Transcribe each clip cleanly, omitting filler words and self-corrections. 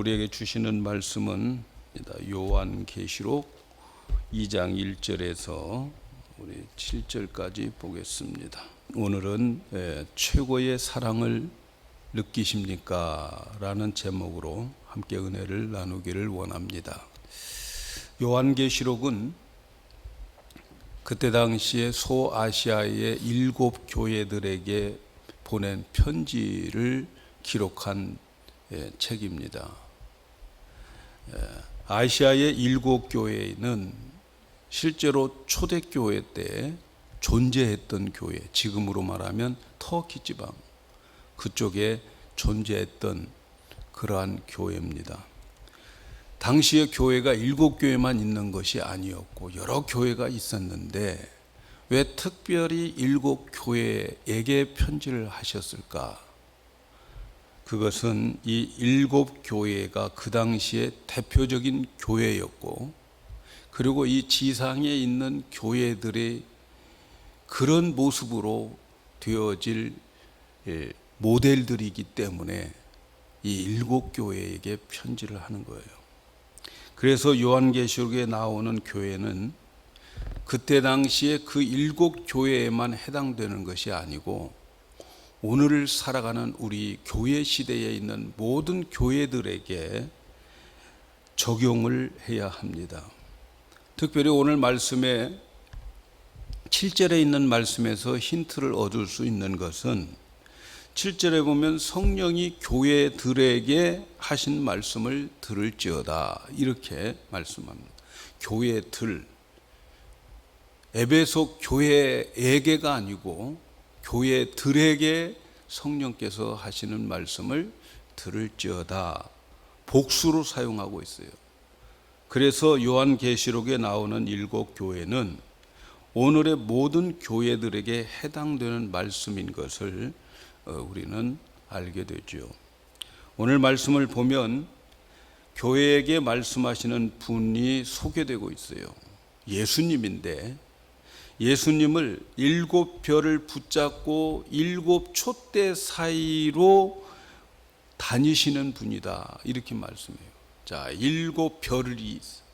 우리에게 주시는 말씀은 요한계시록 2장 1절에서 우리 7절까지 보겠습니다. 오늘은 최고의 사랑을 느끼십니까? 라는 제목으로 함께 은혜를 나누기를 원합니다. 요한계시록은 그때 당시에 소아시아의 7 교회들에게 보낸 편지를 기록한 책입니다. 아시아의 7 교회는 실제로 초대교회 때 존재했던 교회, 지금으로 말하면 터키 지방 그쪽에 존재했던 그러한 교회입니다. 당시의 교회가 7 교회만 있는 것이 아니었고 여러 교회가 있었는데 왜 특별히 7 교회에게 편지를 하셨을까? 그것은 이 7 교회가 그 당시에 대표적인 교회였고, 그리고 이 지상에 있는 교회들의 그런 모습으로 되어질 모델들이기 때문에 이 7 교회에게 편지를 하는 거예요. 그래서 요한계시록에 나오는 교회는 그때 당시에 그 7 교회에만 해당되는 것이 아니고 오늘 살아가는 우리 교회 시대에 있는 모든 교회들에게 적용을 해야 합니다. 특별히 오늘 말씀에 7절에 있는 말씀에서 힌트를 얻을 수 있는 것은 7절에 보면 성령이 교회들에게 하신 말씀을 들을지어다 이렇게 말씀합니다. 교회들, 에베소 교회에게가 아니고 교회들에게 성령께서 하시는 말씀을 들을지어다 복수로 사용하고 있어요. 그래서 요한계시록에 나오는 7 교회는 오늘의 모든 교회들에게 해당되는 말씀인 것을 우리는 알게 되죠. 오늘 말씀을 보면 교회에게 말씀하시는 분이 소개되고 있어요. 예수님인데 예수님을 7 별을 붙잡고 7 촛대 사이로 다니시는 분이다 이렇게 말씀해요. 자, 7 별이 있어요.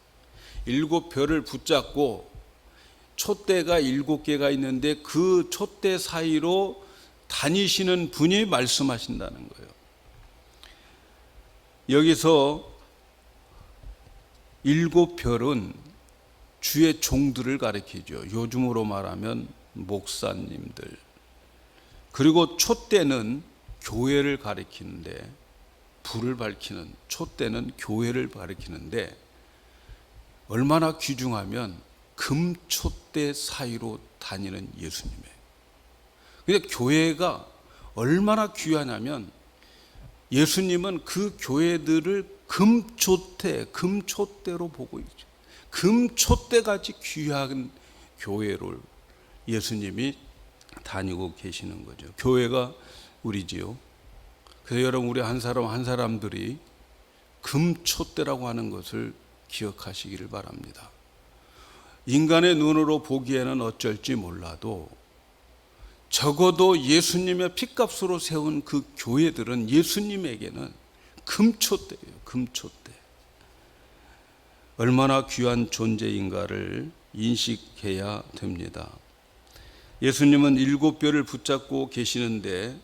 7 별을 붙잡고 촛대가 7개가 있는데 그 촛대 사이로 다니시는 분이 말씀하신다는 거예요. 여기서 7 별은 주의 종들을 가리키죠. 요즘으로 말하면 목사님들. 그리고 촛대는 교회를 가리키는데, 불을 밝히는 촛대는 교회를 가리키는데 얼마나 귀중하면 금촛대 사이로 다니는 예수님이에요. 근데 교회가 얼마나 귀하냐면 예수님은 그 교회들을 금촛대로 보고 있죠. 금촛대같이 귀한 교회를 예수님이 다니고 계시는 거죠. 교회가 우리지요. 그래서 여러분 우리 한 사람 한 사람들이 금촛대라고 하는 것을 기억하시기를 바랍니다. 인간의 눈으로 보기에는 어쩔지 몰라도 적어도 예수님의 핏값으로 세운 그 교회들은 예수님에게는 금촛대예요. 금촛대. 얼마나 귀한 존재인가를 인식해야 됩니다. 예수님은 7 별을 붙잡고 계시는데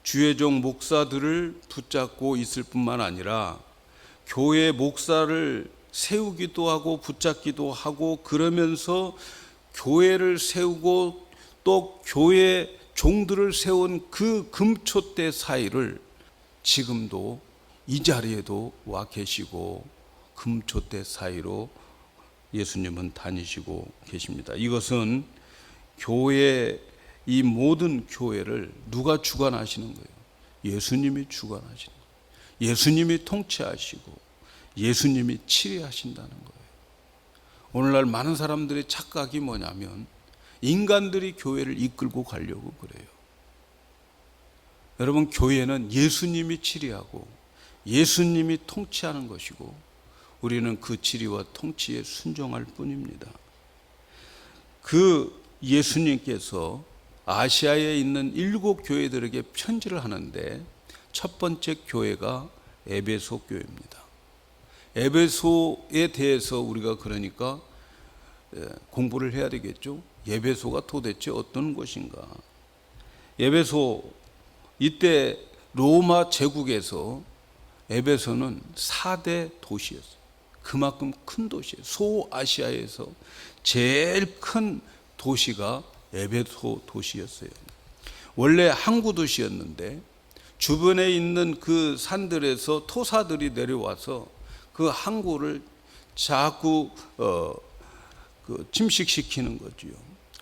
주의 종 목사들을 붙잡고 있을 뿐만 아니라 교회 목사를 세우기도 하고 붙잡기도 하고 그러면서 교회를 세우고 또 교회 종들을 세운 그 금촛대 사이를 지금도 이 자리에도 와 계시고 금촛대 사이로 예수님은 다니시고 계십니다. 이것은 교회, 이 모든 교회를 누가 주관하시는 거예요? 예수님이 주관하시는 거예요. 예수님이 통치하시고 예수님이 치리하신다는 거예요. 오늘날 많은 사람들의 착각이 뭐냐면 인간들이 교회를 이끌고 가려고 그래요. 여러분, 교회는 예수님이 치리하고 예수님이 통치하는 것이고 우리는 그 치리와 통치에 순종할 뿐입니다. 그 예수님께서 아시아에 있는 7 교회들에게 편지를 하는데 첫 번째 교회가 에베소 교회입니다. 에베소에 대해서 우리가 그러니까 공부를 해야 되겠죠. 에베소가 도대체 어떤 곳인가? 에베소, 이때 로마 제국에서 에베소는 4대 도시였어요. 그만큼 큰 도시예요. 소아시아에서 제일 큰 도시가 에베소 도시였어요. 원래 항구 도시였는데 주변에 있는 그 산들에서 토사들이 내려와서 그 항구를 자꾸 침식시키는 거지요.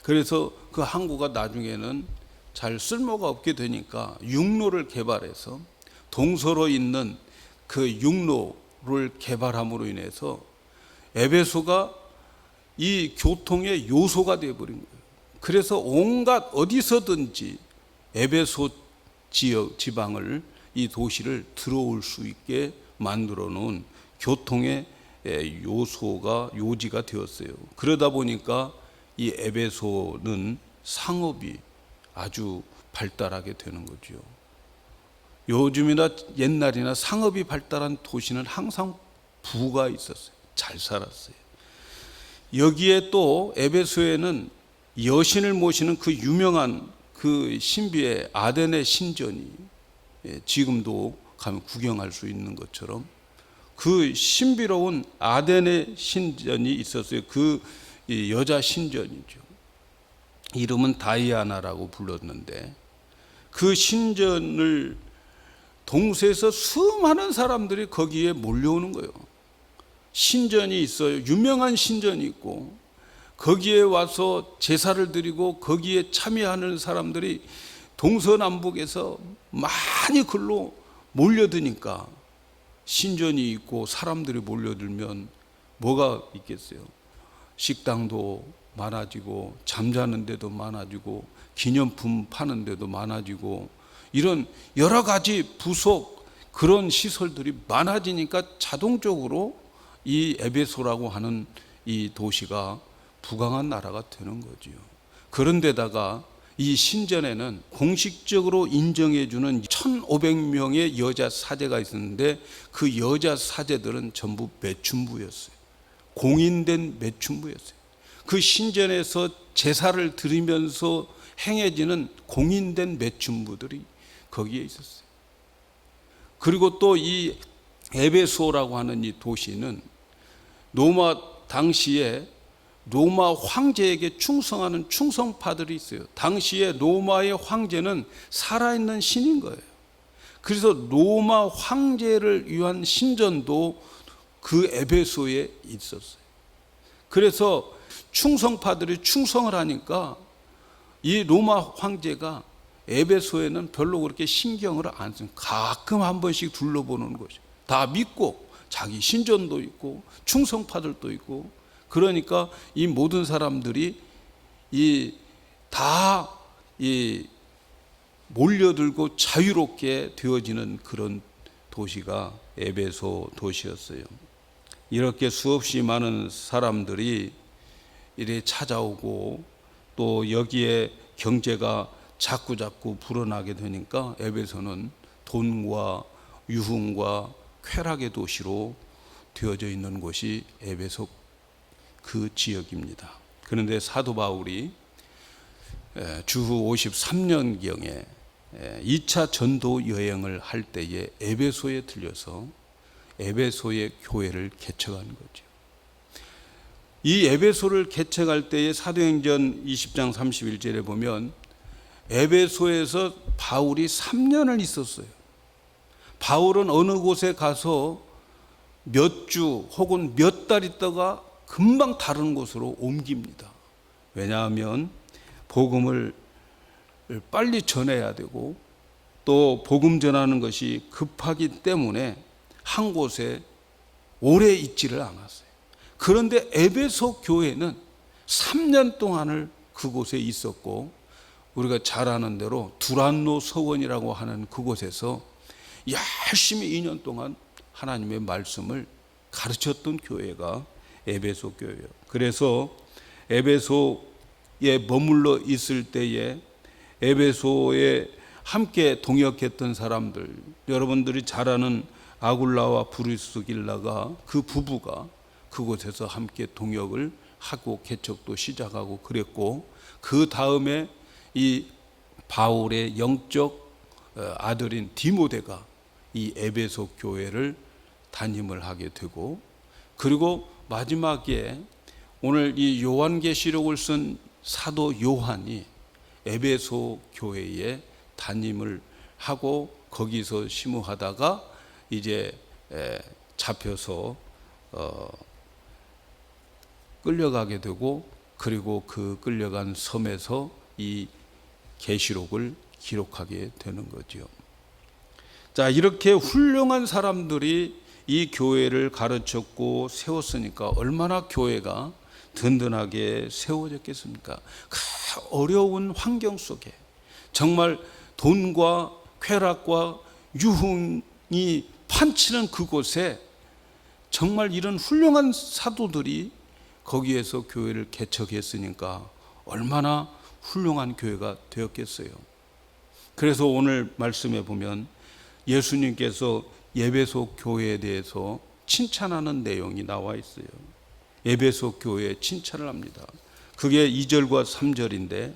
그래서 그 항구가 나중에는 잘 쓸모가 없게 되니까 육로를 개발해서 동서로 있는 그 육로를 개발함으로 인해서 에베소가 이 교통의 요소가 되어버린 거예요. 그래서 온갖 어디서든지 에베소 지역, 지방을, 이 도시를 들어올 수 있게 만들어 놓은 교통의 요지가 되었어요. 그러다 보니까 이 에베소는 상업이 아주 발달하게 되는 거죠. 요즘이나 옛날이나 상업이 발달한 도시는 항상 부가 있었어요. 잘 살았어요. 여기에 또 에베소에는 여신을 모시는 그 유명한 그 신비의 아데네 신전이 지금도 가면 구경할 수 있는 것처럼 그 신비로운 아데네 신전이 있었어요. 그 여자 신전이죠. 이름은 다이아나라고 불렀는데 그 신전을 동서에서 수많은 사람들이 거기에 몰려오는 거예요. 신전이 있어요. 유명한 신전이 있고 거기에 와서 제사를 드리고 거기에 참여하는 사람들이 동서남북에서 많이 글로 몰려드니까 신전이 있고 사람들이 몰려들면 뭐가 있겠어요? 식당도 많아지고 잠자는 데도 많아지고 기념품 파는 데도 많아지고 이런 여러 가지 부속 그런 시설들이 많아지니까 자동적으로 이 에베소라고 하는 이 도시가 부강한 나라가 되는 거지요. 그런데다가 이 신전에는 공식적으로 인정해주는 1,500명의 여자 사제가 있었는데 그 여자 사제들은 전부 매춘부였어요. 공인된 매춘부였어요. 그 신전에서 제사를 드리면서 행해지는 공인된 매춘부들이 거기에 있었어요. 그리고 또 이 에베소라고 하는 이 도시는 로마 당시에 로마 황제에게 충성하는 충성파들이 있어요. 당시에 로마의 황제는 살아있는 신인 거예요. 그래서 로마 황제를 위한 신전도 그 에베소에 있었어요. 그래서 충성파들이 충성을 하니까 이 로마 황제가 에베소에는 별로 그렇게 신경을 안 써요. 가끔 한 번씩 둘러보는 거죠. 다 믿고 자기 신전도 있고 충성파들도 있고 그러니까 이 모든 사람들이 다 몰려들고 자유롭게 되어지는 그런 도시가 에베소 도시였어요. 이렇게 수없이 많은 사람들이 이래 찾아오고 또 여기에 경제가 자꾸 불어나게 되니까 에베소는 돈과 유흥과 쾌락의 도시로 되어져 있는 곳이 에베소 그 지역입니다. 그런데 사도 바울이 주후 53년경에 2차 전도 여행을 할 때에 에베소에 들려서 에베소의 교회를 개척한 거죠. 이 에베소를 개척할 때에 사도행전 20장 31절에 보면 에베소에서 바울이 3년을 있었어요. 바울은 어느 곳에 가서 몇 주 혹은 몇 달 있다가 금방 다른 곳으로 옮깁니다. 왜냐하면 복음을 빨리 전해야 되고 또 복음 전하는 것이 급하기 때문에 한 곳에 오래 있지를 않았어요. 그런데 에베소 교회는 3년 동안을 그곳에 있었고 우리가 잘 아는 대로 두란노 서원이라고 하는 그곳에서 열심히 2년 동안 하나님의 말씀을 가르쳤던 교회가 에베소 교회예요. 그래서 에베소에 머물러 있을 때에 에베소에 함께 동역했던 사람들, 여러분들이 잘 아는 아굴라와 브리스길라가 그 부부가 그곳에서 함께 동역을 하고 개척도 시작하고 그랬고, 그 다음에 이 바울의 영적 아들인 디모데가 이 에베소 교회를 담임을 하게 되고, 그리고 마지막에 오늘 이 요한계시록을 쓴 사도 요한이 에베소 교회에 담임을 하고 거기서 심우하다가 이제 잡혀서 끌려가게 되고, 그리고 그 끌려간 섬에서 이 계시록을 기록하게 되는 거죠. 자, 이렇게 훌륭한 사람들이 이 교회를 가르쳤고 세웠으니까 얼마나 교회가 든든하게 세워졌겠습니까? 그 어려운 환경 속에 정말 돈과 쾌락과 유흥이 판치는 그곳에 정말 이런 훌륭한 사도들이 거기에서 교회를 개척했으니까 얼마나 훌륭한 교회가 되었겠어요. 그래서 오늘 말씀에 보면 예수님께서 에베소 교회에 대해서 칭찬하는 내용이 나와 있어요. 에베소 교회에 칭찬을 합니다. 그게 2절과 3절인데,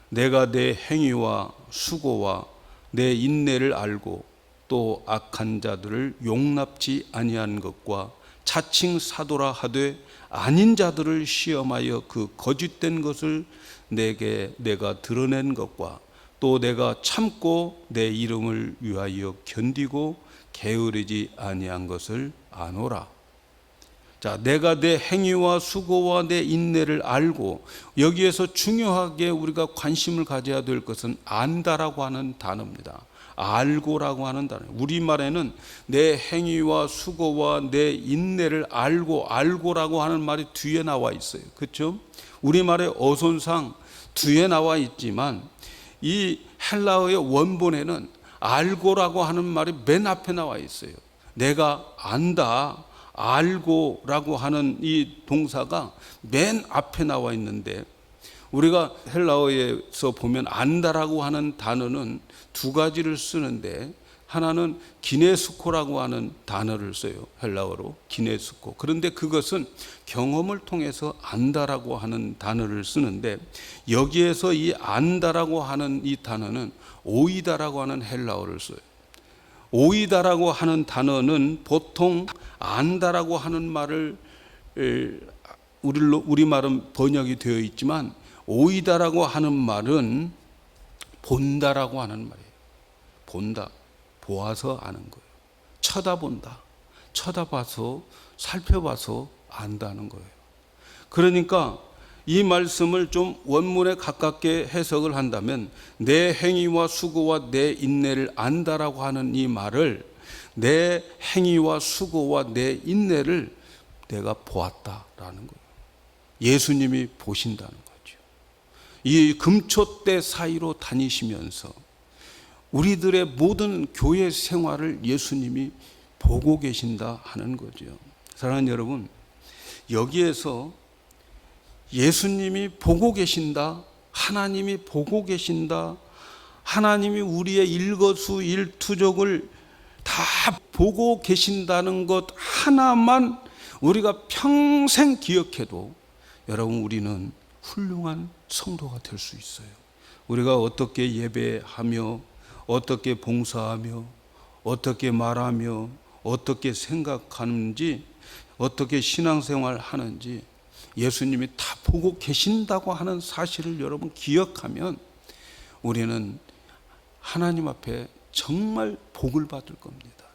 내가 내 행위와 수고와 내 인내를 알고 또 악한 자들을 용납지 아니한 것과 자칭 사도라 하되 아닌 자들을 시험하여 그 거짓된 것을 내가 드러낸 것과 또 내가 참고 내 이름을 위하여 견디고 게으르지 아니한 것을 아노라. 자, 내가 내 행위와 수고와 내 인내를 알고, 여기에서 중요하게 우리가 관심을 가져야 될 것은 안다라고 하는 단어입니다. 알고라고 하는 단어. 우리말에는 내 행위와 수고와 내 인내를 알고라고 하는 말이 뒤에 나와 있어요. 그렇죠? 우리말의 어손상 뒤에 나와 있지만 이 헬라어의 원본에는 알고라고 하는 말이 맨 앞에 나와 있어요. 내가 안다, 알고라고 하는 이 동사가 맨 앞에 나와 있는데, 우리가 헬라어에서 보면 안다라고 하는 단어는 두 가지를 쓰는데, 하나는 기네스코라고 하는 단어를 써요. 헬라어로 기네스코. 그런데 그것은 경험을 통해서 안다라고 하는 단어를 쓰는데, 여기에서 이 안다라고 하는 이 단어는 오이다라고 하는 헬라어를 써요. 오이다라고 하는 단어는 보통 안다라고 하는 말을 우리말은 번역이 되어 있지만, 오이다라고 하는 말은 본다라고 하는 말이에요. 본다, 보아서 아는 거예요. 쳐다본다, 쳐다봐서 살펴봐서 안다는 거예요. 그러니까 이 말씀을 좀 원문에 가깝게 해석을 한다면, 내 행위와 수고와 내 인내를 안다라고 하는 이 말을, 내 행위와 수고와 내 인내를 내가 보았다라는 거예요. 예수님이 보신다는 거죠. 이 금초대 사이로 다니시면서 우리들의 모든 교회 생활을 예수님이 보고 계신다 하는 거죠. 사랑하는 여러분, 여기에서 예수님이 보고 계신다, 하나님이 보고 계신다, 하나님이 우리의 일거수일투족을 다 보고 계신다는 것 하나만 우리가 평생 기억해도 여러분, 우리는 훌륭한 성도가 될 수 있어요. 우리가 어떻게 예배하며, 어떻게 봉사하며, 어떻게 말하며, 어떻게 생각하는지, 어떻게 신앙생활 하는지 예수님이 다 보고 계신다고 하는 사실을 여러분 기억하면 우리는 하나님 앞에 정말 복을 받을 겁니다.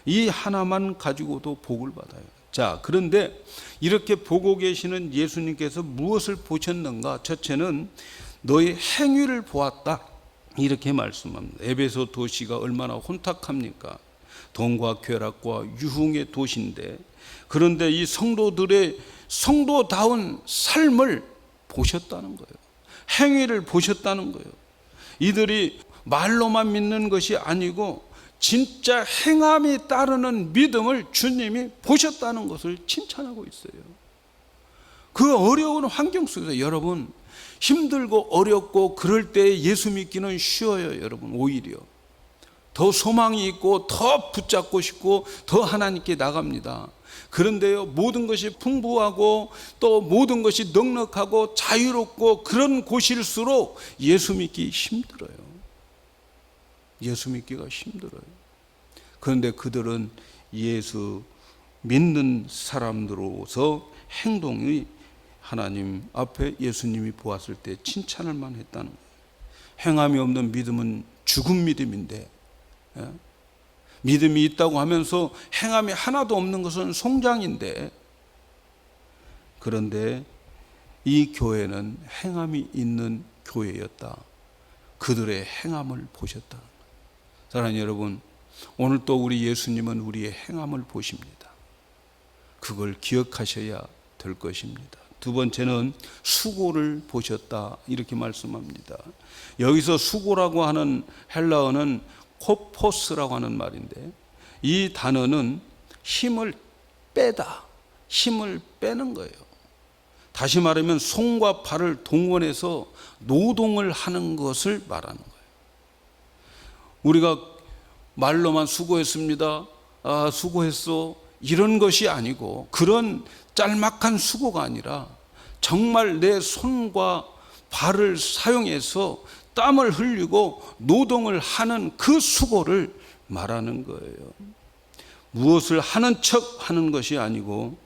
이 하나만 가지고도 복을 받아요. 자, 그런데 이렇게 보고 계시는 예수님께서 무엇을 보셨는가? 첫째는 너의 행위를 보았다, 이렇게 말씀합니다. 에베소 도시가 얼마나 혼탁합니까? 돈과 쾌락과 유흥의 도시인데, 그런데 이 성도들의 성도다운 삶을 보셨다는 거예요. 행위를 보셨다는 거예요. 이들이 말로만 믿는 것이 아니고 진짜 행함이 따르는 믿음을 주님이 보셨다는 것을 칭찬하고 있어요. 그 어려운 환경 속에서 여러분, 힘들고 어렵고 그럴 때 예수 믿기는 쉬워요. 여러분, 오히려 더 소망이 있고 더 붙잡고 싶고 더 하나님께 나갑니다. 그런데요, 모든 것이 풍부하고 또 모든 것이 넉넉하고 자유롭고 그런 곳일수록 예수 믿기 힘들어요. 예수 믿기가 힘들어요. 그런데 그들은 예수 믿는 사람들로서 행동이 하나님 앞에 예수님이 보았을 때 칭찬할 만했다는 거예요. 행함이 없는 믿음은 죽은 믿음인데, 믿음이 있다고 하면서 행함이 하나도 없는 것은 송장인데, 그런데 이 교회는 행함이 있는 교회였다. 그들의 행함을 보셨다는 거예요. 사랑하는 여러분, 오늘 또 우리 예수님은 우리의 행함을 보십니다. 그걸 기억하셔야 될 것입니다. 두 번째는 수고를 보셨다, 이렇게 말씀합니다. 여기서 수고라고 하는 헬라어는 코포스라고 하는 말인데, 이 단어는 힘을 빼다, 힘을 빼는 거예요. 다시 말하면 손과 발을 동원해서 노동을 하는 것을 말하는 거예요. 우리가 말로만 수고했습니다, 수고했어, 이런 것이 아니고, 그런 짤막한 수고가 아니라 정말 내 손과 발을 사용해서 땀을 흘리고 노동을 하는 그 수고를 말하는 거예요. 무엇을 하는 척 하는 것이 아니고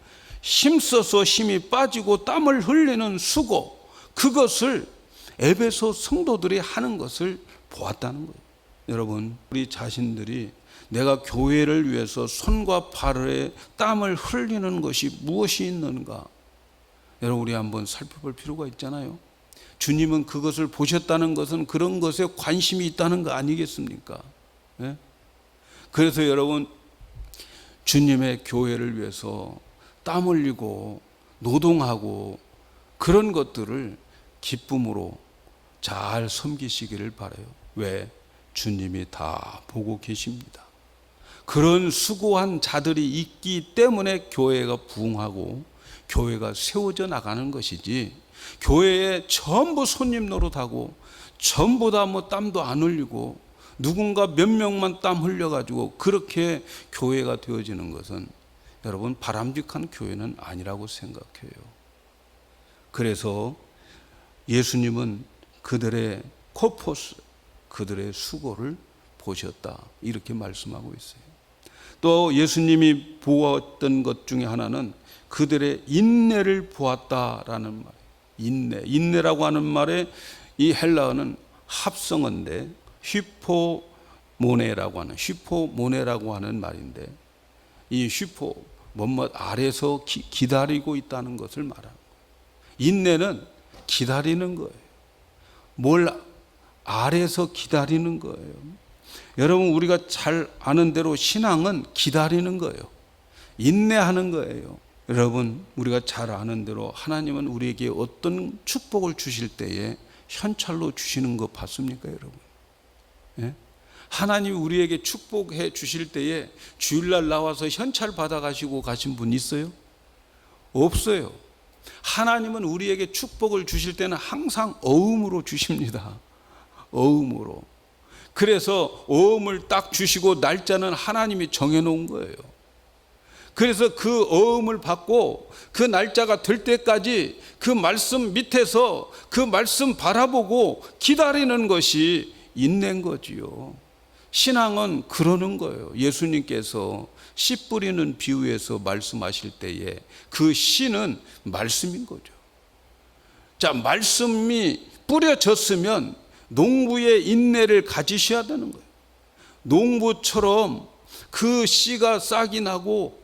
힘써서 힘이 빠지고 땀을 흘리는 수고, 그것을 에베소 성도들이 하는 것을 보았다는 거예요. 여러분, 우리 자신들이 내가 교회를 위해서 손과 발에 땀을 흘리는 것이 무엇이 있는가? 여러분, 우리 한번 살펴볼 필요가 있잖아요. 주님은 그것을 보셨다는 것은 그런 것에 관심이 있다는 거 아니겠습니까? 네? 그래서 여러분, 주님의 교회를 위해서 땀 흘리고 노동하고 그런 것들을 기쁨으로 잘 섬기시기를 바라요. 왜? 주님이 다 보고 계십니다. 그런 수고한 자들이 있기 때문에 교회가 부흥하고 교회가 세워져 나가는 것이지, 교회에 전부 손님 노릇하고 전부 다 뭐 땀도 안 흘리고 누군가 몇 명만 땀 흘려가지고 그렇게 교회가 되어지는 것은 여러분 바람직한 교회는 아니라고 생각해요. 그래서 예수님은 그들의 코포스, 그들의 수고를 보셨다, 이렇게 말씀하고 있어요. 또 예수님이 보았던 것 중에 하나는 그들의 인내를 보았다라는 말. 인내라고 하는 말에 이 헬라어는 합성어인데 휘포모네라고 하는 말인데, 이 휘포 뭐뭐 아래서 기다리고 있다는 것을 말하는 거예요. 인내는 기다리는 거예요. 뭘 아래서 기다리는 거예요. 여러분, 우리가 잘 아는 대로 신앙은 기다리는 거예요. 인내하는 거예요. 여러분, 우리가 잘 아는 대로 하나님은 우리에게 어떤 축복을 주실 때에 현찰로 주시는 거 봤습니까, 여러분? 예? 하나님이 우리에게 축복해 주실 때에 주일날 나와서 현찰 받아가시고 가신 분 있어요? 없어요. 하나님은 우리에게 축복을 주실 때는 항상 어음으로 주십니다. 어음으로. 그래서 어음을 딱 주시고 날짜는 하나님이 정해놓은 거예요. 그래서 그 어음을 받고 그 날짜가 될 때까지 그 말씀 밑에서 그 말씀 바라보고 기다리는 것이 인내인 거지요. 신앙은 그러는 거예요. 예수님께서 씨 뿌리는 비유에서 말씀하실 때에 그 씨는 말씀인 거죠. 자, 말씀이 뿌려졌으면 농부의 인내를 가지셔야 되는 거예요. 농부처럼 그 씨가 싹이 나고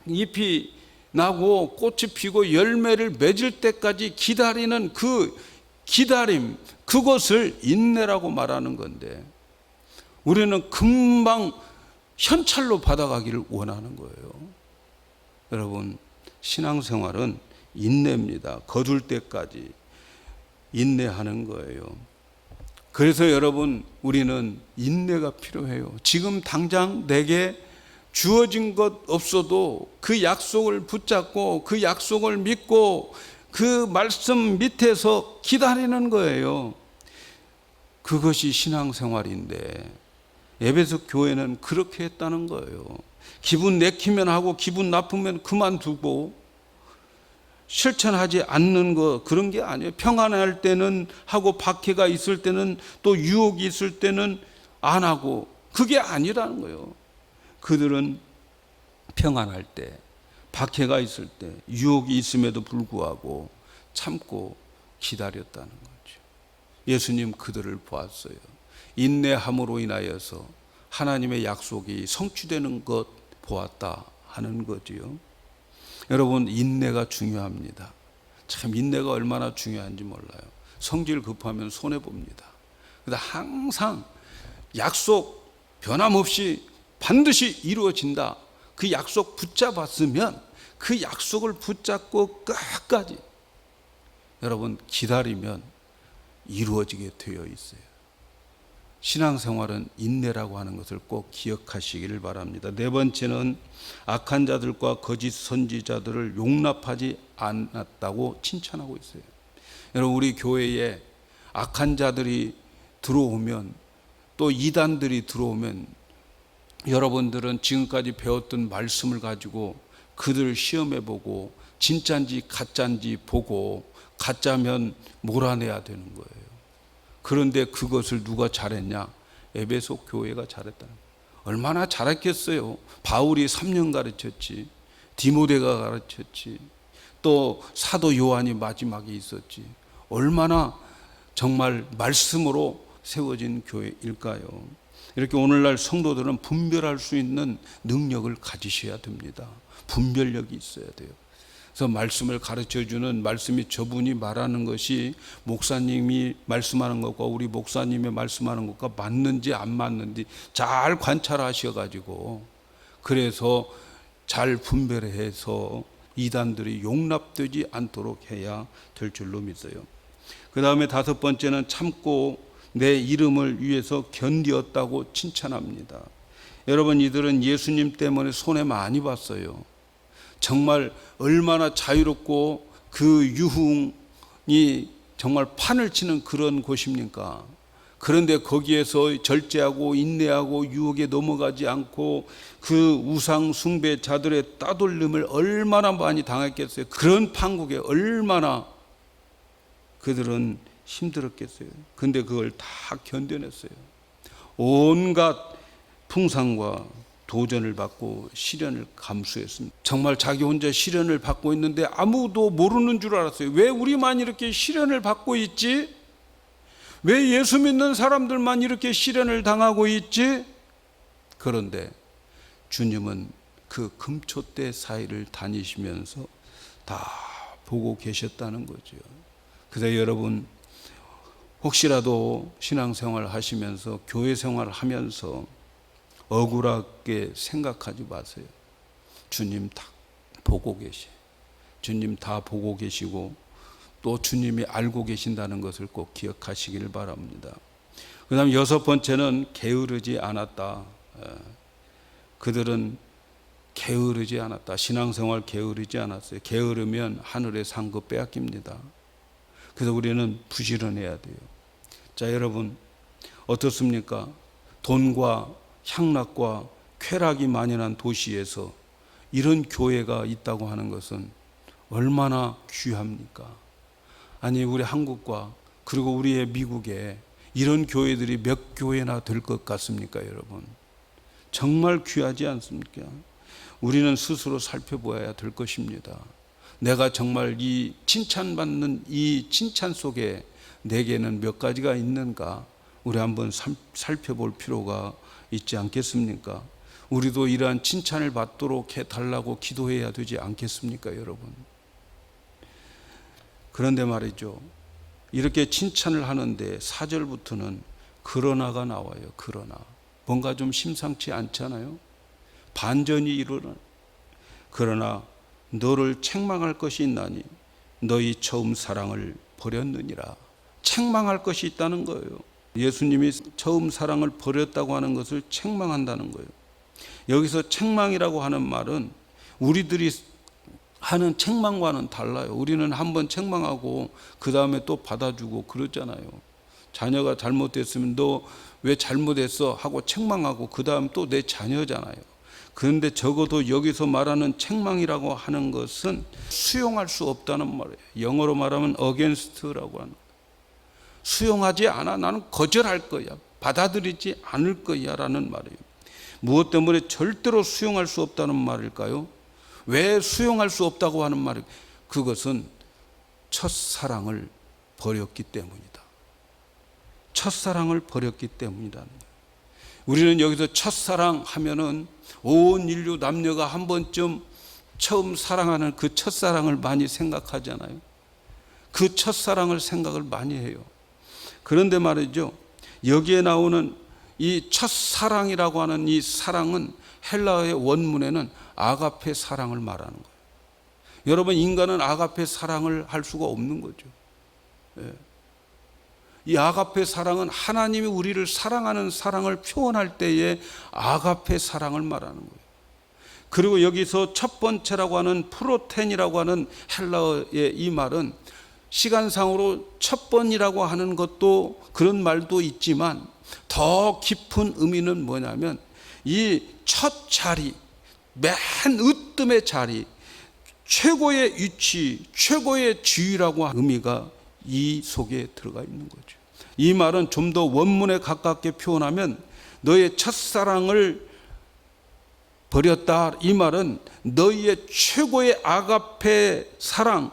잎이 나고 꽃이 피고 열매를 맺을 때까지 기다리는 그 기다림, 그것을 인내라고 말하는 건데, 우리는 금방 현찰로 받아가기를 원하는 거예요. 여러분, 신앙생활은 인내입니다. 거둘 때까지 인내하는 거예요. 그래서 여러분, 우리는 인내가 필요해요. 지금 당장 내게 주어진 것 없어도 그 약속을 붙잡고 그 약속을 믿고 그 말씀 밑에서 기다리는 거예요. 그것이 신앙생활인데, 에베소 교회는 그렇게 했다는 거예요. 기분 내키면 하고 기분 나쁘면 그만두고 실천하지 않는 거, 그런 게 아니에요. 평안할 때는 하고 박해가 있을 때는 또 유혹이 있을 때는 안 하고, 그게 아니라는 거예요. 그들은 평안할 때, 박해가 있을 때, 유혹이 있음에도 불구하고 참고 기다렸다는 거죠. 예수님 그들을 보았어요. 인내함으로 인하여서 하나님의 약속이 성취되는 것 보았다 하는 거지요. 여러분, 인내가 중요합니다. 참 인내가 얼마나 중요한지 몰라요. 성질 급하면 손해봅니다. 그래서 항상 약속 변함없이 반드시 이루어진다, 그 약속 붙잡았으면 그 약속을 붙잡고 끝까지 여러분 기다리면 이루어지게 되어 있어요. 신앙생활은 인내라고 하는 것을 꼭 기억하시기를 바랍니다. 네 번째는 악한 자들과 거짓 선지자들을 용납하지 않았다고 칭찬하고 있어요. 여러분, 우리 교회에 악한 자들이 들어오면, 또 이단들이 들어오면 여러분들은 지금까지 배웠던 말씀을 가지고 그들을 시험해보고 진짜인지 가짜인지 보고 가짜면 몰아내야 되는 거예요. 그런데 그것을 누가 잘했냐? 에베소 교회가 잘했다는 거예요. 얼마나 잘했겠어요. 바울이 3년 가르쳤지, 디모데가 가르쳤지, 또 사도 요한이 마지막에 있었지. 얼마나 정말 말씀으로 세워진 교회일까요? 이렇게 오늘날 성도들은 분별할 수 있는 능력을 가지셔야 됩니다. 분별력이 있어야 돼요. 그래서 말씀을 가르쳐주는, 말씀이 저분이 말하는 것이 목사님이 말씀하는 것과 우리 목사님이 말씀하는 것과 맞는지 안 맞는지 잘 관찰하셔가지고, 그래서 잘 분별해서 이단들이 용납되지 않도록 해야 될 줄로 믿어요. 그 다음에 다섯 번째는 참고 내 이름을 위해서 견디었다고 칭찬합니다. 여러분, 이들은 예수님 때문에 손해 많이 봤어요. 정말 얼마나 자유롭고 그 유흥이 정말 판을 치는 그런 곳입니까? 그런데 거기에서 절제하고 인내하고 유혹에 넘어가지 않고 그 우상 숭배자들의 따돌림을 얼마나 많이 당했겠어요. 그런 판국에 얼마나 그들은 힘들었겠어요. 근데 그걸 다 견뎌냈어요. 온갖 풍상과 도전을 받고 시련을 감수했습니다. 정말 자기 혼자 시련을 받고 있는데 아무도 모르는 줄 알았어요. 왜 우리만 이렇게 시련을 받고 있지? 왜 예수 믿는 사람들만 이렇게 시련을 당하고 있지? 그런데 주님은 그 금초대 사이를 다니시면서 다 보고 계셨다는 거죠. 그래서 여러분, 혹시라도 신앙생활 하시면서, 교회 생활 하면서 억울하게 생각하지 마세요. 주님 다 보고 계셔. 주님 다 보고 계시고 또 주님이 알고 계신다는 것을 꼭 기억하시길 바랍니다. 그 다음 여섯 번째는 게으르지 않았다. 그들은 게으르지 않았다. 신앙생활 게으르지 않았어요. 게으르면 하늘의 상급 빼앗깁니다. 그래서 우리는 부지런해야 돼요. 자, 여러분, 어떻습니까? 돈과 향락과 쾌락이 만연한 도시에서 이런 교회가 있다고 하는 것은 얼마나 귀합니까? 아니, 우리 한국과 그리고 우리의 미국에 이런 교회들이 몇 교회나 될 것 같습니까, 여러분? 정말 귀하지 않습니까? 우리는 스스로 살펴보아야 될 것입니다. 내가 정말 이 칭찬받는 이 칭찬 속에 내게는 몇 가지가 있는가? 우리 한번 살펴볼 필요가 있지 않겠습니까? 우리도 이러한 칭찬을 받도록 해달라고 기도해야 되지 않겠습니까, 여러분? 그런데 말이죠, 이렇게 칭찬을 하는데 4절부터는 그러나가 나와요. 그러나. 뭔가 좀 심상치 않잖아요. 반전이 일어나. 그러나 너를 책망할 것이 있나니 너희 처음 사랑을 버렸느니라. 책망할 것이 있다는 거예요. 예수님이 처음 사랑을 버렸다고 하는 것을 책망한다는 거예요. 여기서 책망이라고 하는 말은 우리들이 하는 책망과는 달라요. 우리는 한번 책망하고 그 다음에 또 받아주고 그러잖아요. 자녀가 잘못됐으면 너 왜 잘못했어 하고 책망하고 그 다음 또 내 자녀잖아요. 그런데 적어도 여기서 말하는 책망이라고 하는 것은 수용할 수 없다는 말이에요. 영어로 말하면 against라고 하는 거예요. 수용하지 않아. 나는 거절할 거야. 받아들이지 않을 거야 라는 말이에요. 무엇 때문에 절대로 수용할 수 없다는 말일까요? 왜 수용할 수 없다고 하는 말일까요? 그것은 첫사랑을 버렸기 때문이다. 첫사랑을 버렸기 때문이라는 거예요. 우리는 여기서 첫사랑 하면은 온 인류 남녀가 한 번쯤 처음 사랑하는 그 첫사랑을 많이 생각하잖아요. 그 첫사랑을 생각을 많이 해요. 그런데 말이죠, 여기에 나오는 이 첫사랑이라고 하는 이 사랑은 헬라어의 원문에는 아가페 사랑을 말하는 거예요. 여러분, 인간은 아가페 사랑을 할 수가 없는 거죠. 예. 이 아가페 사랑은 하나님이 우리를 사랑하는 사랑을 표현할 때에 아가페 사랑을 말하는 거예요. 그리고 여기서 첫 번째라고 하는 프로텐이라고 하는 헬라어의 이 말은 시간상으로 첫 번이라고 하는 것도 그런 말도 있지만 더 깊은 의미는 뭐냐면 이 첫 자리, 맨 으뜸의 자리, 최고의 위치, 최고의 지위라고 하는 의미가 이 속에 들어가 있는 거죠. 이 말은 좀 더 원문에 가깝게 표현하면 너의 첫사랑을 버렸다. 이 말은 너희의 최고의 아가페 사랑,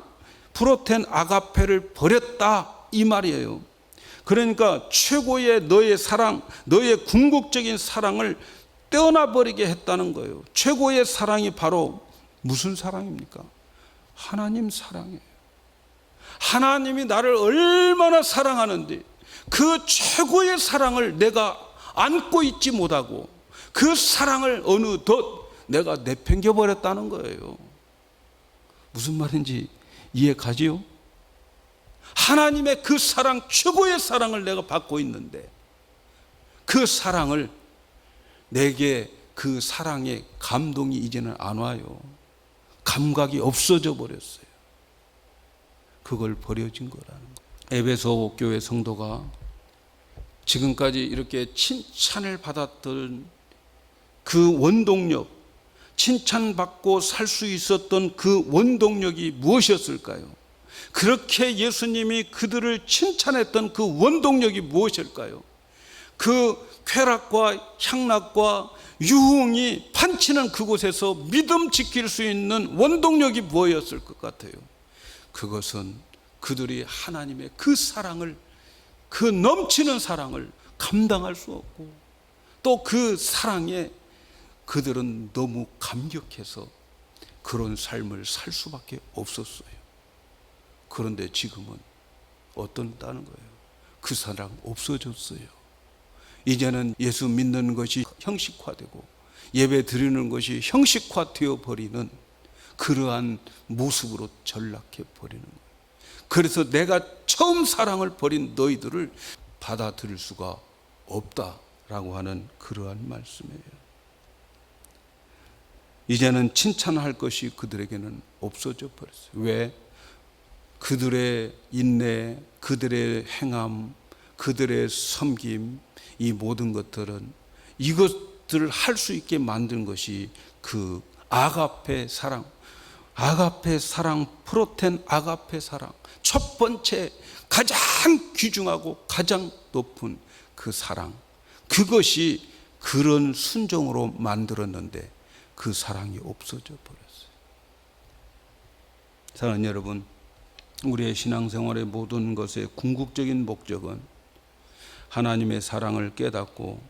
프로텐 아가페를 버렸다. 이 말이에요. 그러니까 최고의 너의 사랑, 너의 궁극적인 사랑을 떼어놔버리게 했다는 거예요. 최고의 사랑이 바로 무슨 사랑입니까? 하나님 사랑이에요. 하나님이 나를 얼마나 사랑하는데 그 최고의 사랑을 내가 안고 있지 못하고 그 사랑을 어느덧 내가 내팽겨 버렸다는 거예요. 무슨 말인지 이해가지요? 하나님의 그 사랑, 최고의 사랑을 내가 받고 있는데 그 사랑을, 내게 그 사랑의 감동이 이제는 안 와요. 감각이 없어져 버렸어요. 그걸 버려진 거라는 거예요. 에베소 교회 성도가 지금까지 이렇게 칭찬을 받았던 그 원동력, 칭찬받고 살 수 있었던 그 원동력이 무엇이었을까요? 그렇게 예수님이 그들을 칭찬했던 그 원동력이 무엇일까요? 그 쾌락과 향락과 유흥이 판치는 그곳에서 믿음 지킬 수 있는 원동력이 무엇이었을 것 같아요? 그것은 그들이 하나님의 그 사랑을, 그 넘치는 사랑을 감당할 수 없고 또 그 사랑에 그들은 너무 감격해서 그런 삶을 살 수밖에 없었어요. 그런데 지금은 어떤다는 거예요? 그 사랑 없어졌어요. 이제는 예수 믿는 것이 형식화되고 예배 드리는 것이 형식화되어 버리는 그러한 모습으로 전락해 버리는 거예요. 그래서 내가 처음 사랑을 버린 너희들을 받아들일 수가 없다라고 하는 그러한 말씀이에요. 이제는 칭찬할 것이 그들에게는 없어져 버렸어요. 왜? 그들의 인내, 그들의 행함, 그들의 섬김, 이 모든 것들은 이것들을 할 수 있게 만든 것이 그 아가페 사랑, 아가페 사랑, 프로텐 아가페 사랑, 첫 번째 가장 귀중하고 가장 높은 그 사랑, 그것이 그런 순종으로 만들었는데 그 사랑이 없어져 버렸어요. 사랑하는 여러분, 우리의 신앙생활의 모든 것의 궁극적인 목적은 하나님의 사랑을 깨닫고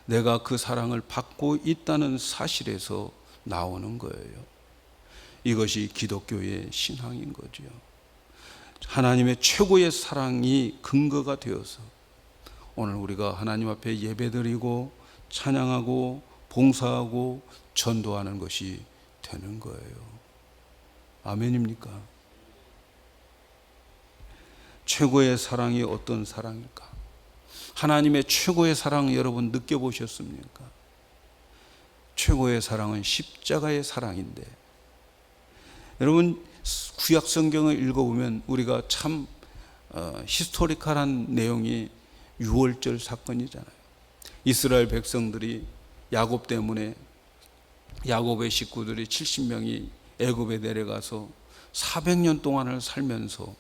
내가 그 사랑을 받고 있다는 사실에서 나오는 거예요. 이것이 기독교의 신앙인 거죠. 하나님의 최고의 사랑이 근거가 되어서 오늘 우리가 하나님 앞에 예배드리고 찬양하고 봉사하고 전도하는 것이 되는 거예요. 아멘입니까? 최고의 사랑이 어떤 사랑일까? 하나님의 최고의 사랑 여러분 느껴보셨습니까? 최고의 사랑은 십자가의 사랑인데, 여러분 구약 성경을 읽어보면 우리가 참 히스토리컬한 내용이 유월절 사건이잖아요. 이스라엘 백성들이 야곱 때문에 야곱의 식구들이 70명이 애굽에 내려가서 400년 동안을 살면서,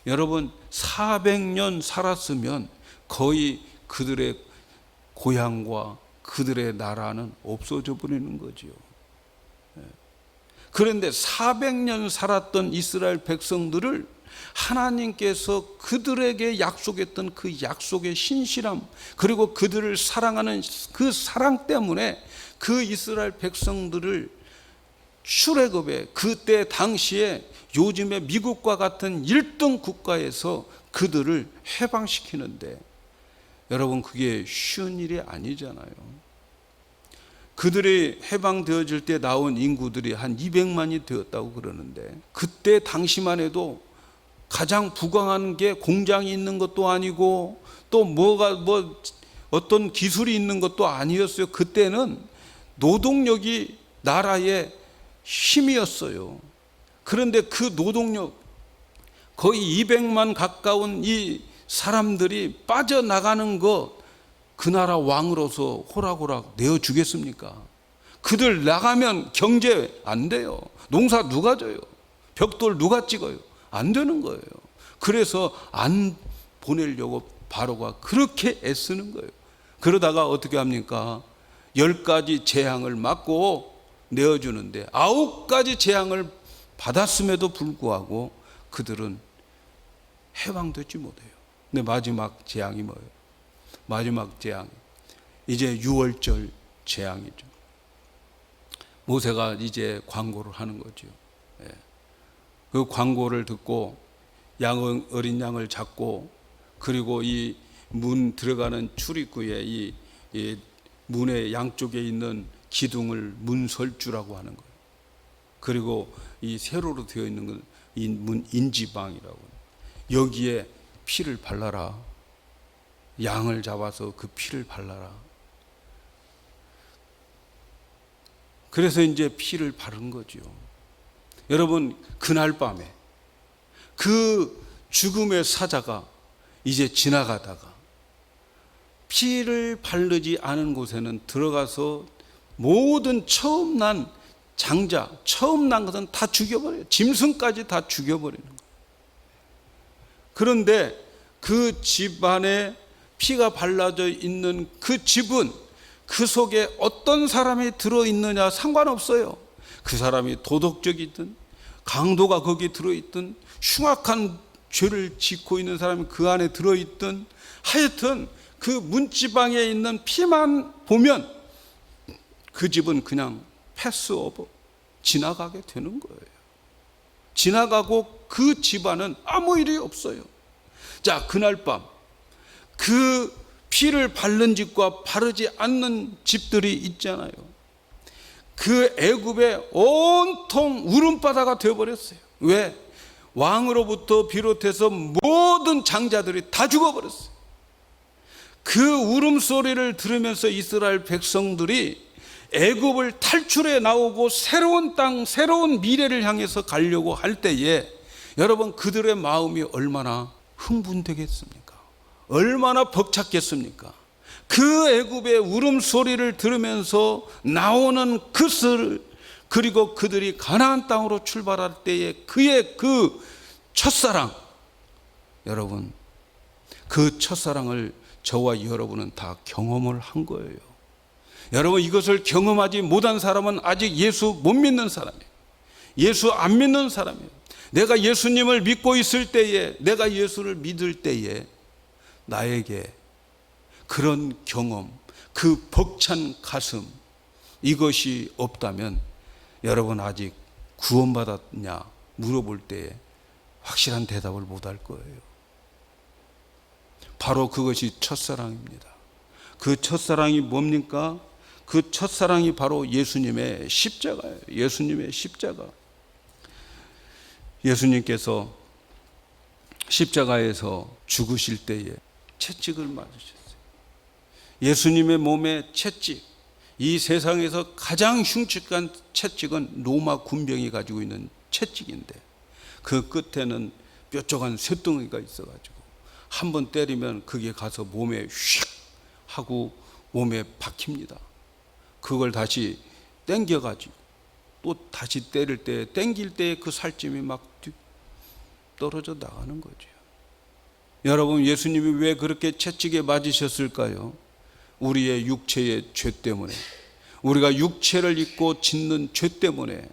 여러분 400년 살았으면 거의 그들의 고향과 그들의 나라는 없어져 버리는 거지요. 그런데 400년 살았던 이스라엘 백성들을 하나님께서 그들에게 약속했던 그 약속의 신실함, 그리고 그들을 사랑하는 그 사랑 때문에 그 이스라엘 백성들을 출애굽에, 그때 당시에 요즘의 미국과 같은 1등 국가에서 그들을 해방시키는데, 여러분 그게 쉬운 일이 아니잖아요. 그들이 해방되어질 때 나온 인구들이 한 200만이 되었다고 그러는데, 그때 당시만 해도 가장 부강한 게 공장이 있는 것도 아니고 또 어떤 기술이 있는 것도 아니었어요. 그때는 노동력이 나라의 힘이었어요. 그런데 그 노동력, 거의 200만 가까운 이 사람들이 빠져나가는 거 그 나라 왕으로서 호락호락 내어주겠습니까? 그들 나가면 경제 안 돼요. 농사 누가 져요? 벽돌 누가 찍어요? 안 되는 거예요. 그래서 안 보내려고 바로가 그렇게 애쓰는 거예요. 그러다가 어떻게 합니까? 10가지 재앙을 맞고 내어주는데 9가지 재앙을 받았음에도 불구하고 그들은 해방되지 못해요. 근데 마지막 재앙이 뭐예요? 마지막 재앙, 이제 유월절 재앙이죠. 모세가 이제 광고를 하는 거죠. 그 광고를 듣고 어린 양을 잡고, 그리고 이 문 들어가는 출입구에 이 문의 양쪽에 있는 기둥을 문설주라고 하는 거예요. 그리고 이 세로로 되어 있는 건 이 문 인지방이라고, 여기에 피를 발라라. 양을 잡아서 그 피를 발라라. 그래서 이제 피를 바른 거죠. 여러분 그날 밤에 그 죽음의 사자가 이제 지나가다가 피를 바르지 않은 곳에는 들어가서 모든 처음 난 장자, 처음 난 것은 다 죽여버려요. 짐승까지 다 죽여버리는 거예요. 그런데 그 집안에 피가 발라져 있는 그 집은 그 속에 어떤 사람이 들어있느냐 상관없어요. 그 사람이 도덕적이든 강도가 거기에 들어있든 흉악한 죄를 짓고 있는 사람이 그 안에 들어있든, 하여튼 그 문지방에 있는 피만 보면 그 집은 그냥 패스오버, 지나가게 되는 거예요. 지나가고 그 집안은 아무 일이 없어요. 자, 그날 밤 그 피를 바른 집과 바르지 않는 집들이 있잖아요. 그 애굽의 온통 울음바다가 되어버렸어요. 왜? 왕으로부터 비롯해서 모든 장자들이 다 죽어버렸어요. 그 울음소리를 들으면서 이스라엘 백성들이 애굽을 탈출해 나오고 새로운 땅, 새로운 미래를 향해서 가려고 할 때에 여러분 그들의 마음이 얼마나 흥분되겠습니까? 얼마나 벅찼겠습니까? 그 애굽의 울음소리를 들으면서 나오는 그 소리, 그리고 그들이 가나안 땅으로 출발할 때에 그의 그 첫사랑, 여러분 그 첫사랑을 저와 여러분은 다 경험을 한 거예요. 여러분 이것을 경험하지 못한 사람은 아직 예수 못 믿는 사람이에요. 예수 안 믿는 사람이에요. 내가 예수님을 믿고 있을 때에, 내가 예수를 믿을 때에 나에게 그런 경험, 그 벅찬 가슴, 이것이 없다면 여러분 아직 구원받았냐 물어볼 때에 확실한 대답을 못 할 거예요. 바로 그것이 첫사랑입니다. 그 첫사랑이 뭡니까? 그 첫사랑이 바로 예수님의 십자가예요. 예수님의 십자가. 예수님께서 십자가에서 죽으실 때에 채찍을 맞으셨어요. 예수님의 몸에 채찍, 이 세상에서 가장 흉측한 채찍은 로마 군병이 가지고 있는 채찍인데, 그 끝에는 뾰족한 쇳덩이가 있어가지고 한 번 때리면 그게 가서 몸에 휙 하고 몸에 박힙니다. 그걸 다시 당겨가지고 또 다시 때릴 때, 당길 때 그 살점이 막 떨어져 나가는 거죠. 여러분, 예수님이 왜 그렇게 채찍에 맞으셨을까요? 우리의 육체의 죄 때문에, 우리가 육체를 입고 짓는 죄 때문에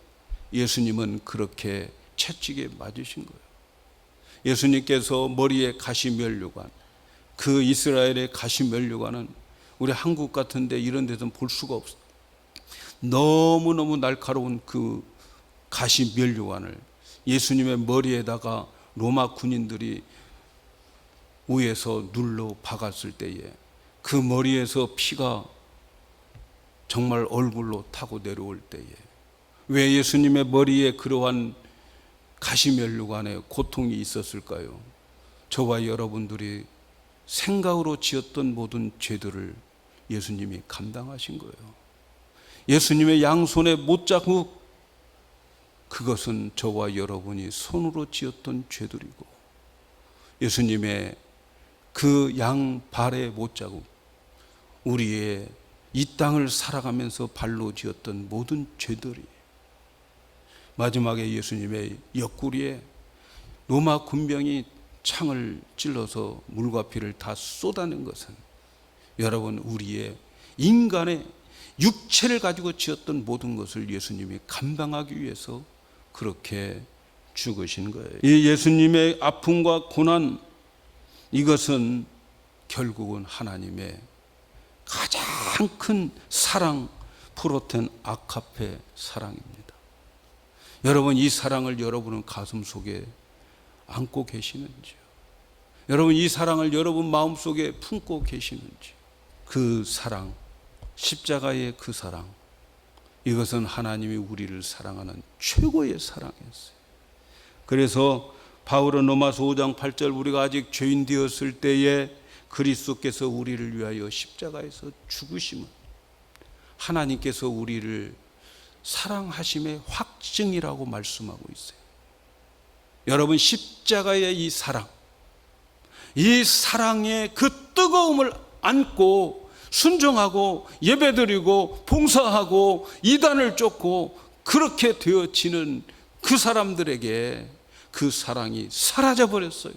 예수님은 그렇게 채찍에 맞으신 거예요. 예수님께서 머리에 가시면류관, 그 이스라엘의 가시면류관은 우리 한국 같은데 이런 데서는 볼 수가 없어요. 너무너무 날카로운 그 가시면류관을 예수님의 머리에다가 로마 군인들이 위에서 눌러 박았을 때에 그 머리에서 피가 정말 얼굴로 타고 내려올 때에 왜 예수님의 머리에 그러한 가시면류관에 고통이 있었을까요? 저와 여러분들이 생각으로 지었던 모든 죄들을 예수님이 감당하신 거예요. 예수님의 양손의 못자국, 그것은 저와 여러분이 손으로 지었던 죄들이고, 예수님의 그 양발의 못자국, 우리의 이 땅을 살아가면서 발로 지었던 모든 죄들이, 마지막에 예수님의 옆구리에 로마 군병이 창을 찔러서 물과 피를 다 쏟아낸 것은 여러분, 우리의 인간의 육체를 가지고 지었던 모든 것을 예수님이 감당하기 위해서 그렇게 죽으신 거예요. 이 예수님의 아픔과 고난, 이것은 결국은 하나님의 가장 큰 사랑, 프로텐 아카페 사랑입니다. 여러분, 이 사랑을 여러분은 가슴 속에 안고 계시는지요? 여러분, 이 사랑을 여러분 마음속에 품고 계시는지? 그 사랑, 십자가의 그 사랑, 이것은 하나님이 우리를 사랑하는 최고의 사랑이었어요. 그래서 바울은 로마서 5장 8절, 우리가 아직 죄인 되었을 때에 그리스도께서 우리를 위하여 십자가에서 죽으심은 하나님께서 우리를 사랑하심의 확증이라고 말씀하고 있어요. 여러분, 십자가의 이 사랑, 이 사랑의 그 뜨거움을 안고 순종하고 예배드리고 봉사하고 이단을 쫓고 그렇게 되어지는 그 사람들에게 그 사랑이 사라져버렸어요.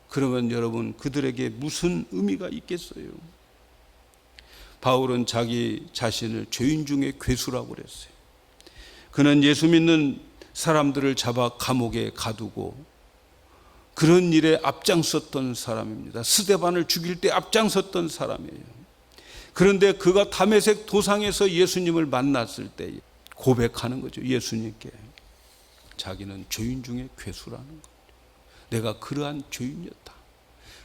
그러면 여러분, 그들에게 무슨 의미가 있겠어요? 바울은 자기 자신을 죄인 중에 괴수라고 그랬어요. 그는 예수 믿는 사람들을 잡아 감옥에 가두고 그런 일에 앞장섰던 사람입니다. 스데반을 죽일 때 앞장섰던 사람이에요. 그런데 그가 다메섹 도상에서 예수님을 만났을 때 고백하는 거죠. 예수님께 자기는 죄인 중에 괴수라는 거예요. 내가 그러한 죄인이었다.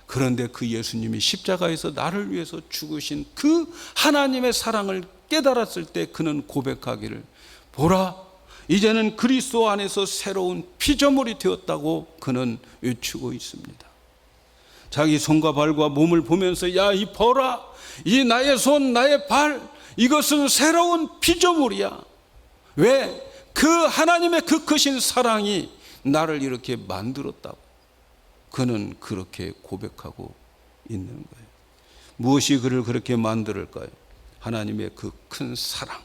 그런데 그 예수님이 십자가에서 나를 위해서 죽으신 그 하나님의 사랑을 깨달았을 때 그는 고백하기를, 보라, 이제는 그리스도 안에서 새로운 피조물이 되었다고 그는 외치고 있습니다. 자기 손과 발과 몸을 보면서, 야, 이 보라, 이 나의 손, 나의 발, 이것은 새로운 피조물이야. 왜? 그 하나님의 그 크신 사랑이 나를 이렇게 만들었다고 그는 그렇게 고백하고 있는 거예요. 무엇이 그를 그렇게 만들을까요? 하나님의 그 큰 사랑,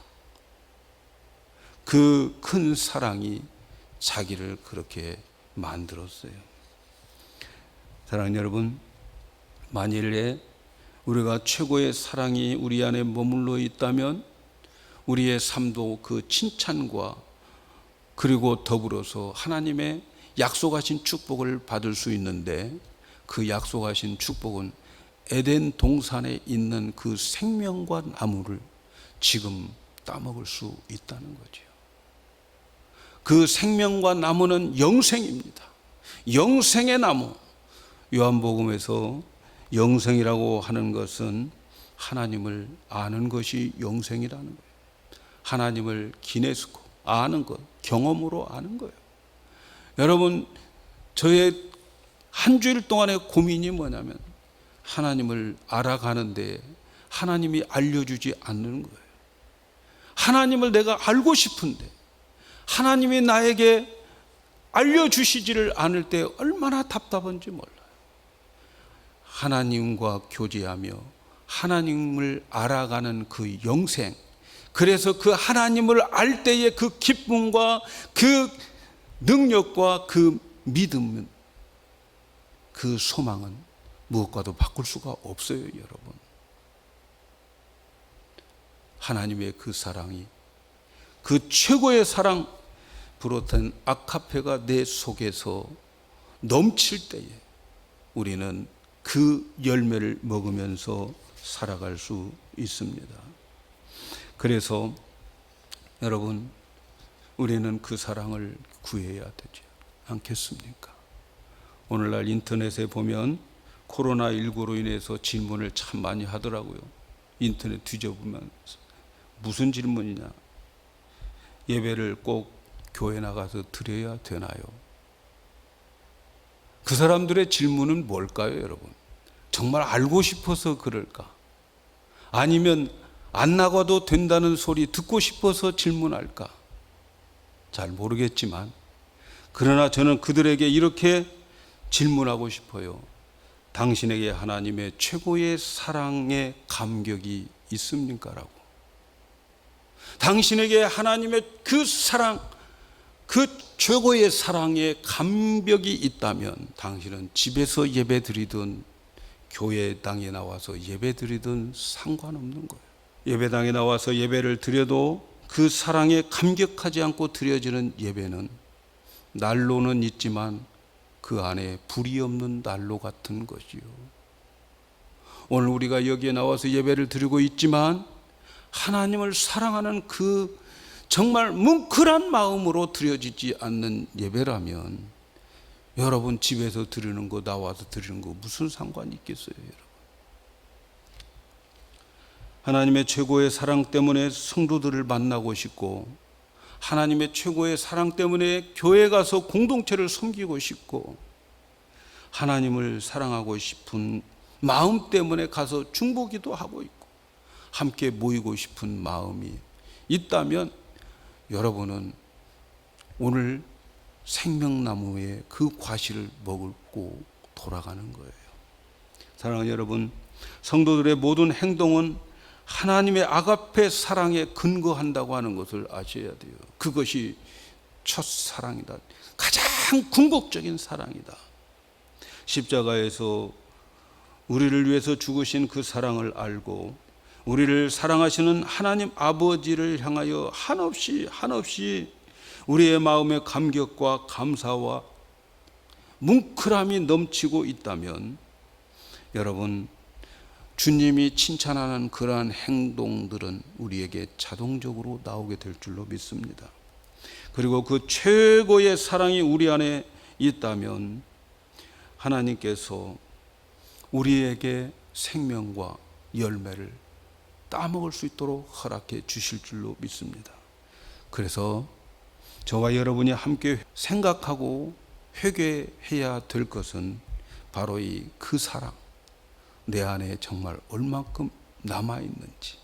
그 큰 사랑이 자기를 그렇게 만들었어요. 사랑하는 여러분, 만일에 우리가 최고의 사랑이 우리 안에 머물러 있다면 우리의 삶도 그 칭찬과 그리고 더불어서 하나님의 약속하신 축복을 받을 수 있는데, 그 약속하신 축복은 에덴 동산에 있는 그 생명과 나무를 지금 따먹을 수 있다는 거죠. 그 생명과 나무는 영생입니다. 영생의 나무. 요한복음에서 영생이라고 하는 것은 하나님을 아는 것이 영생이라는 거예요. 하나님을 기네스코, 아는 것, 경험으로 아는 거예요. 여러분, 저의 한 주일 동안의 고민이 뭐냐면 하나님을 알아가는데 하나님이 알려주지 않는 거예요. 하나님을 내가 알고 싶은데 하나님이 나에게 알려주시지를 않을 때 얼마나 답답한지 몰라요. 하나님과 교제하며 하나님을 알아가는 그 영생, 그래서 그 하나님을 알 때의 그 기쁨과 그 능력과 그 믿음, 그 소망은 무엇과도 바꿀 수가 없어요, 여러분. 하나님의 그 사랑이, 그 최고의 사랑, 비롯한 아카페가 내 속에서 넘칠 때에 우리는 그 열매를 먹으면서 살아갈 수 있습니다. 그래서 여러분, 우리는 그 사랑을 구해야 되지 않겠습니까? 오늘날 인터넷에 보면 코로나19로 인해서 질문을 참 많이 하더라고요. 인터넷 뒤져보면 무슨 질문이냐? 예배를 꼭 교회 나가서 드려야 되나요? 그 사람들의 질문은 뭘까요, 여러분? 정말 알고 싶어서 그럴까? 아니면 안 나가도 된다는 소리 듣고 싶어서 질문할까? 잘 모르겠지만, 그러나 저는 그들에게 이렇게 질문하고 싶어요. 당신에게 하나님의 최고의 사랑의 감격이 있습니까? 라고. 당신에게 하나님의 그 사랑, 그 최고의 사랑의 감격이 있다면 당신은 집에서 예배드리든 교회당에 나와서 예배드리든 상관없는 거예요. 예배당에 나와서 예배를 드려도 그 사랑에 감격하지 않고 드려지는 예배는 난로는 있지만 그 안에 불이 없는 난로 같은 것이요. 오늘 우리가 여기에 나와서 예배를 드리고 있지만 하나님을 사랑하는 그 정말 뭉클한 마음으로 드려지지 않는 예배라면 여러분 집에서 드리는 거 나와서 드리는 거 무슨 상관이 있겠어요, 여러분? 하나님의 최고의 사랑 때문에 성도들을 만나고 싶고, 하나님의 최고의 사랑 때문에 교회 가서 공동체를 섬기고 싶고, 하나님을 사랑하고 싶은 마음 때문에 가서 중보기도 하고 있고, 함께 모이고 싶은 마음이 있다면 여러분은 오늘 생명나무의 그 과실을 먹고 돌아가는 거예요. 사랑하는 여러분, 성도들의 모든 행동은 하나님의 아가페 사랑에 근거한다고 하는 것을 아셔야 돼요. 그것이 첫사랑이다. 가장 궁극적인 사랑이다. 십자가에서 우리를 위해서 죽으신 그 사랑을 알고 우리를 사랑하시는 하나님 아버지를 향하여 한없이 우리의 마음의 감격과 감사와 뭉클함이 넘치고 있다면 여러분, 주님이 칭찬하는 그러한 행동들은 우리에게 자동적으로 나오게 될 줄로 믿습니다. 그리고 그 최고의 사랑이 우리 안에 있다면 하나님께서 우리에게 생명과 열매를 따먹을 수 있도록 허락해 주실 줄로 믿습니다. 그래서 저와 여러분이 함께 생각하고 회개해야 될 것은 바로 그 사랑, 내 안에 정말 얼만큼 남아있는지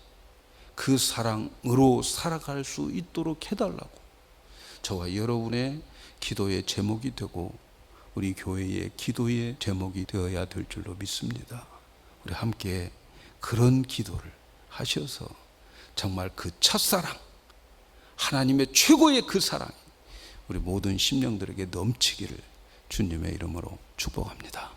그 사랑으로 살아갈 수 있도록 해달라고 저와 여러분의 기도의 제목이 되고 우리 교회의 기도의 제목이 되어야 될 줄로 믿습니다. 우리 함께 그런 기도를 하셔서 정말 그 첫사랑, 하나님의 최고의 그 사랑이 우리 모든 심령들에게 넘치기를 주님의 이름으로 축복합니다.